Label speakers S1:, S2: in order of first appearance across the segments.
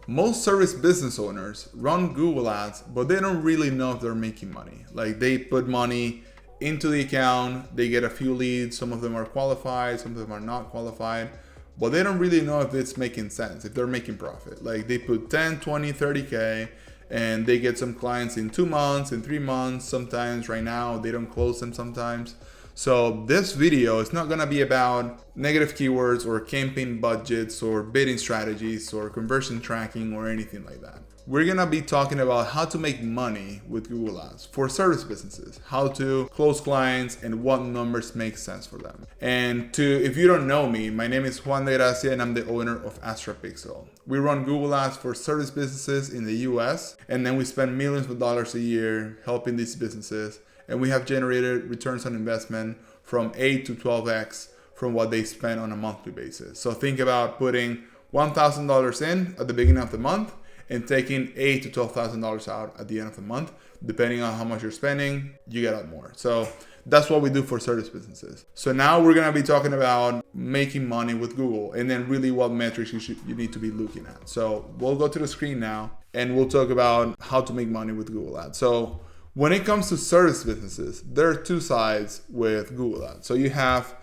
S1: Most service business owners run Google Ads, but they don't really know if they're making money. Like they put money into the account, they get a few leads, some of them are qualified, some of them are not qualified, but they don't really know if it's making sense, if they're making profit. Like they put 10, 20, 30K and they get some clients in 2 months, in 3 months, sometimes right now they don't close them sometimes. So this video is not gonna be about negative keywords or campaign budgets or bidding strategies or conversion tracking or anything like that. We're gonna be talking about how to make money with Google Ads for service businesses, how to close clients and what numbers make sense for them. And if you don't know me, my name is Juan de Gracia and I'm the owner of AstraPixel. We run Google Ads for service businesses in the US, and then we spend millions of dollars a year helping these businesses. And we have generated returns on investment from 8 to 12x from what they spend on a monthly basis. So think about putting $1,000 in at the beginning of the month and taking $8,000 to $12,000 out at the end of the month. Depending on how much you're spending, you get out more. So that's what we do for service businesses. So now we're gonna be talking about making money with Google and then really what metrics you need to be looking at. So we'll go to the screen now and we'll talk about how to make money with Google Ads. So when it comes to service businesses, there are two sides with Google Ads. So you have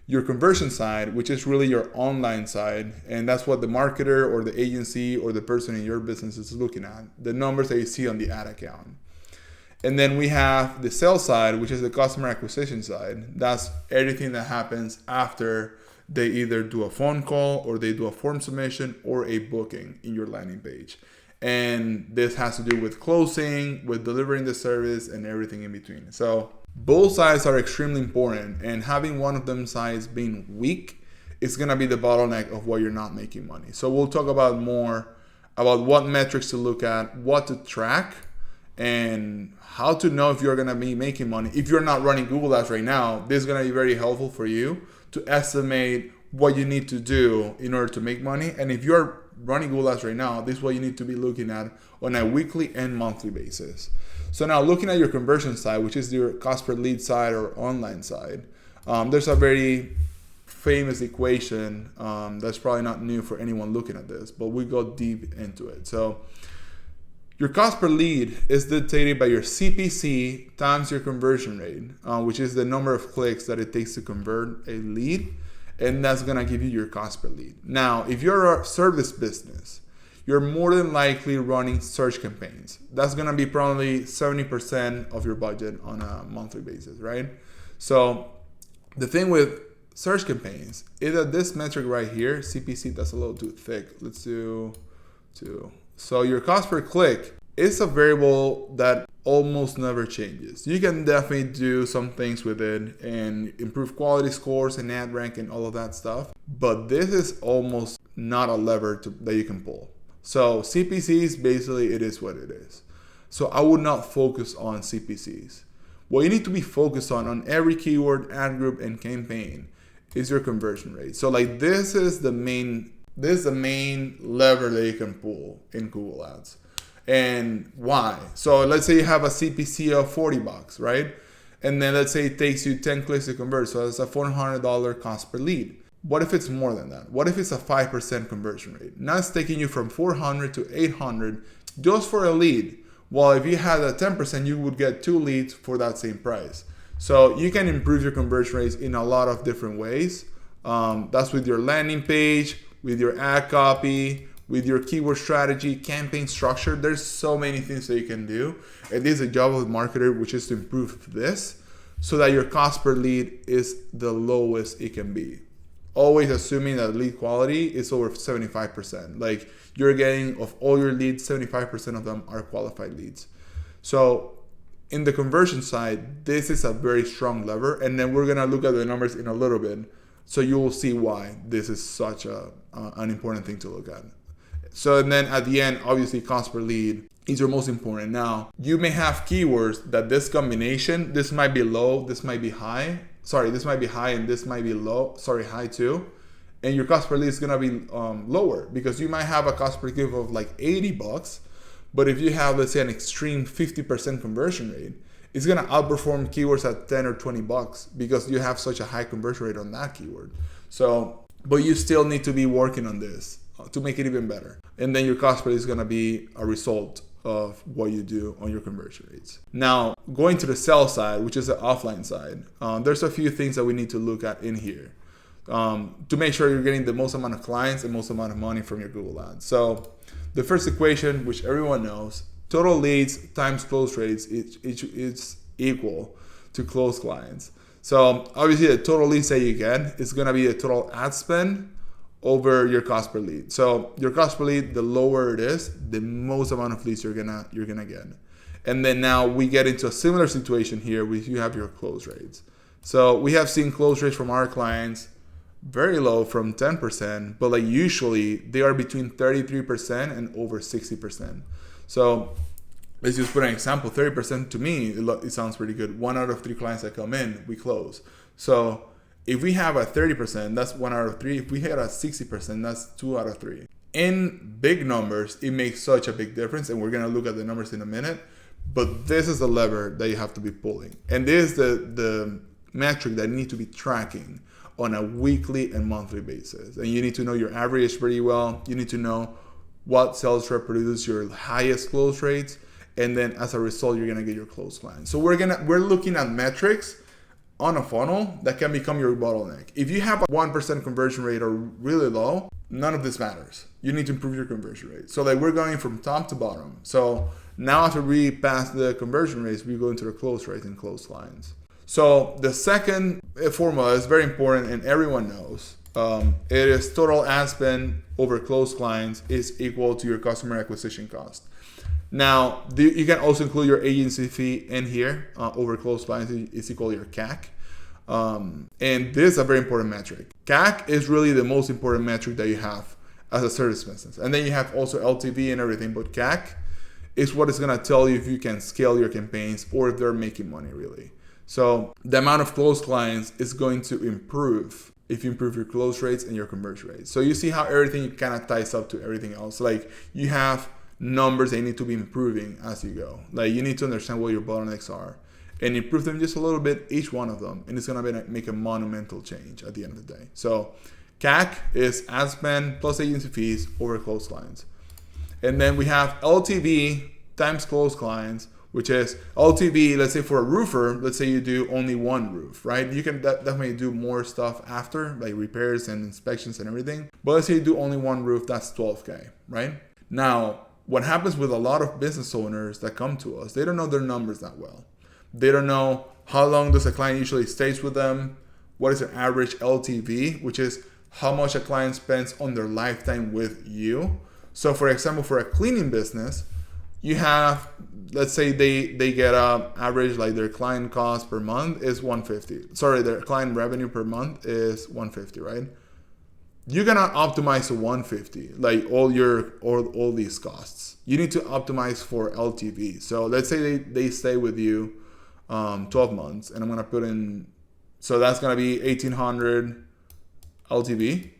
S1: your conversion side, which is really your online side. And that's what the marketer or the agency or the person in your business is looking at, the numbers that you see on the ad account. And then we have the sales side, which is the customer acquisition side. That's everything that happens after they either do a phone call or they do a form submission or a booking in your landing page. And this has to do with closing, with delivering the service and everything in between. So both sides are extremely important, and having one of them sides being weak is gonna be the bottleneck of why you're not making money. So we'll talk about more about what metrics to look at, what to track, and how to know if you're gonna be making money. If you're not running Google Ads right now, this is gonna be very helpful for you to estimate what you need to do in order to make money. And if you're running Google Ads right now, this is what you need to be looking at on a weekly and monthly basis. So now looking at your conversion side, which is your cost per lead side or online side, there's a very famous equation that's probably not new for anyone looking at this, but we go deep into it. So your cost per lead is dictated by your CPC times your conversion rate, which is the number of clicks that it takes to convert a lead. And that's gonna give you your cost per lead. Now, if you're a service business, you're more than likely running search campaigns. That's gonna be probably 70% of your budget on a monthly basis, right? So the thing with search campaigns is that this metric right here, CPC, that's a little too thick. Let's do 2. So your cost per click is a variable that almost never changes. You can definitely do some things with it and improve quality scores and ad rank and all of that stuff, but this is almost not a lever that you can pull. So CPCs, basically it is what it is. So I would not focus on CPCs. What you need to be focused on every keyword, ad group, and campaign is your conversion rate. So like this is the main lever that you can pull in Google Ads. And why? So let's say you have a CPC of $40, right? And then let's say it takes you 10 clicks to convert. So that's a $400 cost per lead. What if it's more than that? What if it's a 5% conversion rate? Now it's taking you from 400 to 800 just for a lead. Well, if you had a 10%, you would get 2 leads for that same price. So you can improve your conversion rates in a lot of different ways. That's with your landing page, with your ad copy, with your keyword strategy, campaign structure. There's so many things that you can do. It is a job of the marketer, which is to improve this so that your cost per lead is the lowest it can be. Always assuming that lead quality is over 75%. Like you're getting, of all your leads, 75% of them are qualified leads. So in the conversion side, this is a very strong lever. And then we're gonna look at the numbers in a little bit. So you will see why this is such an important thing to look at. So and then at the end, obviously cost per lead is your most important. Now, you may have keywords that this combination, this might be low, this might be high. Sorry, this might be high and this might be low. Sorry, high too. And your cost per lead is gonna be lower because you might have a cost per click of like $80, but if you have, let's say, an extreme 50% conversion rate, it's gonna outperform keywords at 10 or $20 because you have such a high conversion rate on that keyword. So, but you still need to be working on this to make it even better. And then your cost per lead is going to be a result of what you do on your conversion rates. Now, going to the sales side, which is the offline side, there's a few things that we need to look at in here to make sure you're getting the most amount of clients and most amount of money from your Google Ads. So the first equation, which everyone knows, total leads times close rates is equal to closed clients. So obviously the total leads that you get is going to be the total ad spend over your cost per lead. So your cost per lead, the lower it is, the most amount of leads you're gonna get. And then now we get into a similar situation here where you have your close rates. So we have seen close rates from our clients very low, from 10%, but like usually they are between 33% and over 60%. So let's just put an example. 30% to me, it sounds pretty good. 1 out of 3 clients that come in, we close. So if we have a 30%, that's 1 out of 3. If we hit a 60%, that's 2 out of 3. In big numbers, it makes such a big difference, and we're gonna look at the numbers in a minute. But this is the lever that you have to be pulling, and this is the metric that you need to be tracking on a weekly and monthly basis. And you need to know your average pretty well. You need to know what sales rep produces your highest close rates, and then as a result, you're gonna get your close clients. So we're looking at metrics on a funnel that can become your bottleneck. If you have a 1% conversion rate or really low, none of this matters. You need to improve your conversion rate. So like we're going from top to bottom. So now after we pass the conversion rates, we go into the close rate and close clients. So the second formula is very important and everyone knows. It is total ad spend over closed clients is equal to your customer acquisition cost. Now, you can also include your agency fee in here over closed clients is equal to your CAC. And this is a very important metric. CAC is really the most important metric that you have as a service business. And then you have also LTV and everything, but CAC is what is gonna tell you if you can scale your campaigns or if they're making money really. So the amount of closed clients is going to improve if you improve your close rates and your conversion rates. So you see how everything kind of ties up to everything else. Like you have numbers they need to be improving as you go. Like you need to understand what your bottlenecks are and improve them just a little bit, each one of them, and it's gonna make a monumental change at the end of the day. So CAC is ad spend plus agency fees over closed clients. And then we have LTV times closed clients, which is LTV, let's say for a roofer, let's say you do only one roof, right? You can definitely do more stuff after, like repairs and inspections and everything. But let's say you do only one roof, that's 12K, right? Now, what happens with a lot of business owners that come to us, they don't know their numbers that well. They don't know how long does a client usually stays with them, what is their average LTV, which is how much a client spends on their lifetime with you. So for example, for a cleaning business, you have, let's say they get a average, like their client cost per month is 150. Sorry, their client revenue per month is 150, right? You're gonna optimize to 150, like all these costs. You need to optimize for LTV. So let's say they stay with you 12 months, and I'm gonna put in, so that's gonna be 1800 LTV.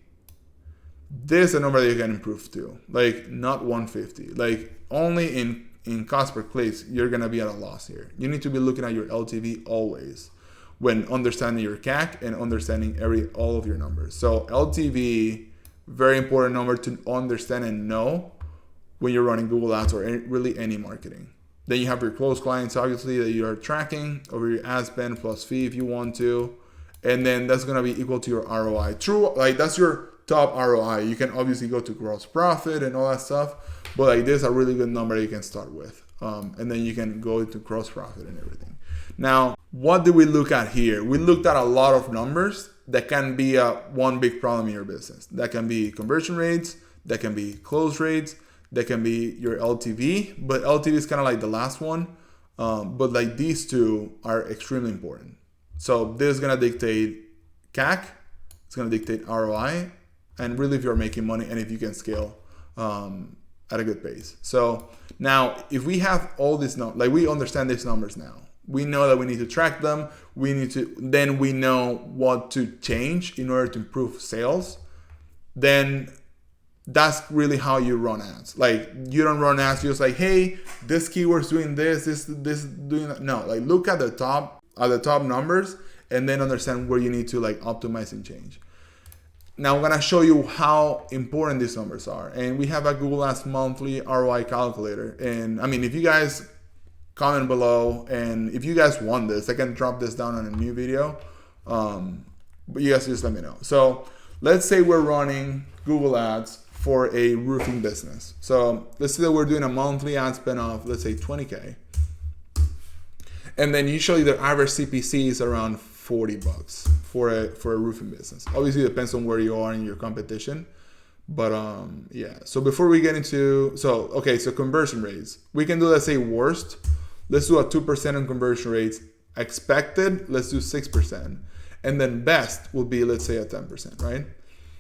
S1: This is a number that you can improve to, like not 150. Like only in cost per clicks, you're gonna be at a loss here. You need to be looking at your LTV always when understanding your CAC and understanding all of your numbers. So LTV, very important number to understand and know when you're running Google Ads or really any marketing. Then you have your closed clients, obviously, that you are tracking over your ad spend plus fee if you want to. And then that's gonna be equal to your ROI. True, like that's your top ROI. You can obviously go to gross profit and all that stuff, but like this is a really good number you can start with. And then you can go into gross profit and everything. Now, what did we look at here? We looked at a lot of numbers that can be one big problem in your business. That can be conversion rates, that can be close rates, that can be your LTV, but LTV is kind of like the last one. But like these two are extremely important. So this is gonna dictate CAC, it's gonna dictate ROI, and really if you're making money and if you can scale at a good pace. So now if we have all this, like we understand these numbers now, we know that we need to track them. Then we know what to change in order to improve sales. Then that's really how you run ads. Like you don't run ads just like, hey, this keyword's doing this doing that. No, like look at the top numbers and then understand where you need to like optimize and change. Now I'm gonna show you how important these numbers are. And we have a Google Ads monthly ROI calculator. And I mean, if you guys comment below, and if you guys want this, I can drop this down on a new video. But you guys just let me know. So let's say we're running Google Ads for a roofing business. So let's say that we're doing a monthly ad spend of, let's say, 20K. And then usually the average CPC is around 40 bucks for a roofing business. Obviously it depends on where you are in your competition. But yeah, so before we get into, so conversion rates. We can do, let's say, worst. Let's do a 2% on conversion rates. Expected, let's do 6%. And then best will be, let's say, a 10%, right?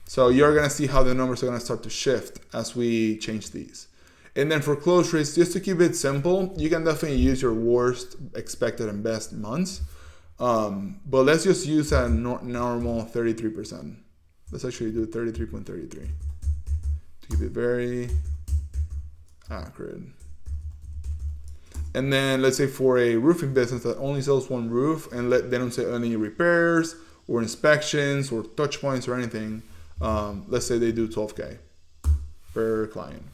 S1: So you're gonna see how the numbers are gonna start to shift as we change these. And then for close rates, just to keep it simple, you can definitely use your worst, expected, and best months. But let's just use a normal 33%. Let's actually do 33.33 to keep it very accurate. And then let's say for a roofing business that only sells one roof and they don't sell any repairs or inspections or touch points or anything, let's say they do 12K per client.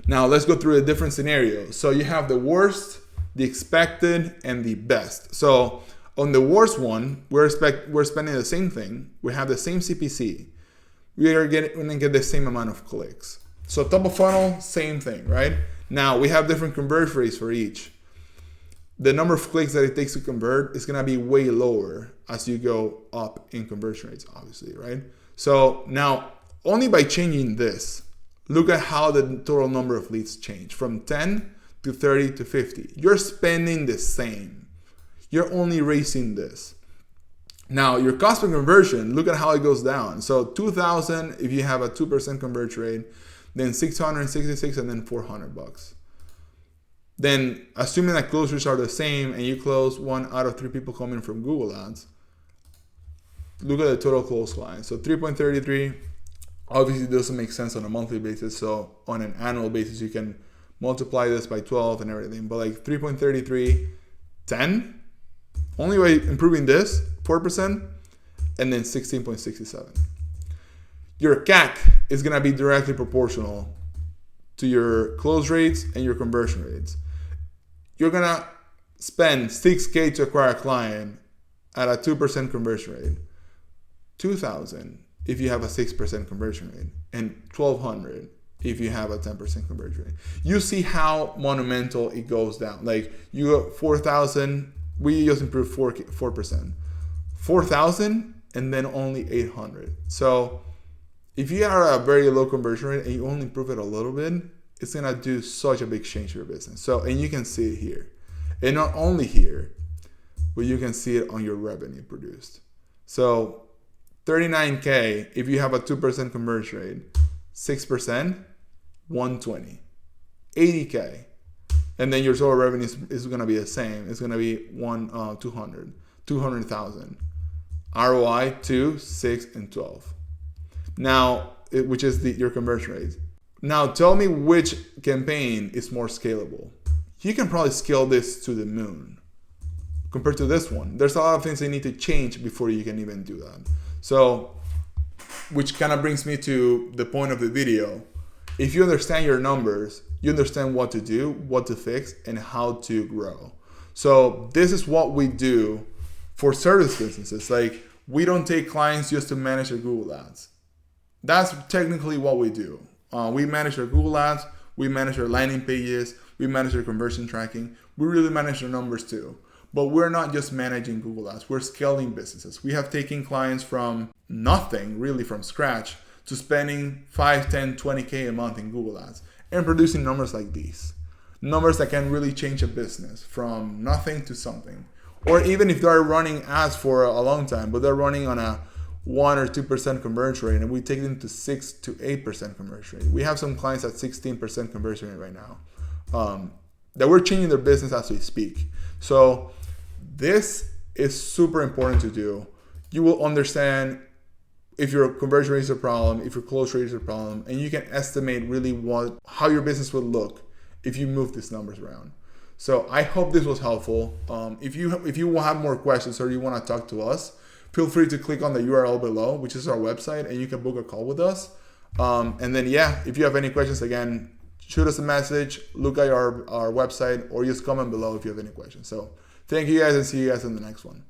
S1: Now let's go through the different scenarios. So you have the worst, the expected, and the best. So on the worst one, we're spending the same thing. We have the same CPC. We're gonna get the same amount of clicks. So top of funnel, same thing, right? Now we have different conversion rates for each. The number of clicks that it takes to convert is gonna be way lower as you go up in conversion rates, obviously, right? So now only by changing this, look at how the total number of leads change from 10 to 30 to 50. You're spending the same. You're only raising this. Now your cost per conversion, look at how it goes down. So 2,000 if you have a 2% conversion rate, then 666, and then 400 bucks. Then assuming that close rates are the same and you close 1 out of 3 people coming from Google Ads, look at the total close clients. So 3.33 obviously doesn't make sense on a monthly basis. So on an annual basis, you can multiply this by 12 and everything. But like 3.33, 10, only by improving this, 4%, and then 16.67. Your CAC is gonna be directly proportional to your close rates and your conversion rates. You're gonna spend 6K to acquire a client at a 2% conversion rate, 2,000 if you have a 6% conversion rate, and 1,200 if you have a 10% conversion rate. You see how monumental it goes down. Like you got 4,000, we just improved 4%. 4,000 and then only 800. So if you are a very low conversion rate and you only improve it a little bit, it's gonna do such a big change to your business. So, and you can see it here. And not only here, but you can see it on your revenue produced. So 39K, if you have a 2% conversion rate, 6%, 120. 80K, and then your total revenue is gonna be the same. It's gonna be 200,000. ROI 2, 6, and 12. Now, which is your conversion rate. Now tell me which campaign is more scalable. You can probably scale this to the moon compared to this one. There's a lot of things that need to change before you can even do that. So, which kind of brings me to the point of the video. If you understand your numbers, you understand what to do, what to fix, and how to grow. So this is what we do for service businesses. Like, we don't take clients just to manage their Google Ads. That's technically what we do. We manage their Google Ads, we manage their landing pages, we manage their conversion tracking. We really manage their numbers too. But we're not just managing Google Ads, we're scaling businesses. We have taken clients from nothing, really from scratch, to spending 5, 10, 20K a month in Google Ads and producing numbers like these. Numbers that can really change a business from nothing to something. Or even if they're running ads for a long time, but they're running on a 1 or 2% conversion rate, and we take them to 6 to 8% conversion rate. We have some clients at 16% conversion rate right now that we're changing their business as we speak. So this is super important to do. You will understand if your conversion rate is a problem, if your close rate is a problem, and you can estimate really how your business would look if you move these numbers around. So I hope this was helpful. If you will have more questions or you want to talk to us, feel free to click on the URL below, which is our website, and you can book a call with us. And then, yeah, if you have any questions, again, shoot us a message, look at our website, or just comment below if you have any questions. So thank you guys, and see you guys in the next one.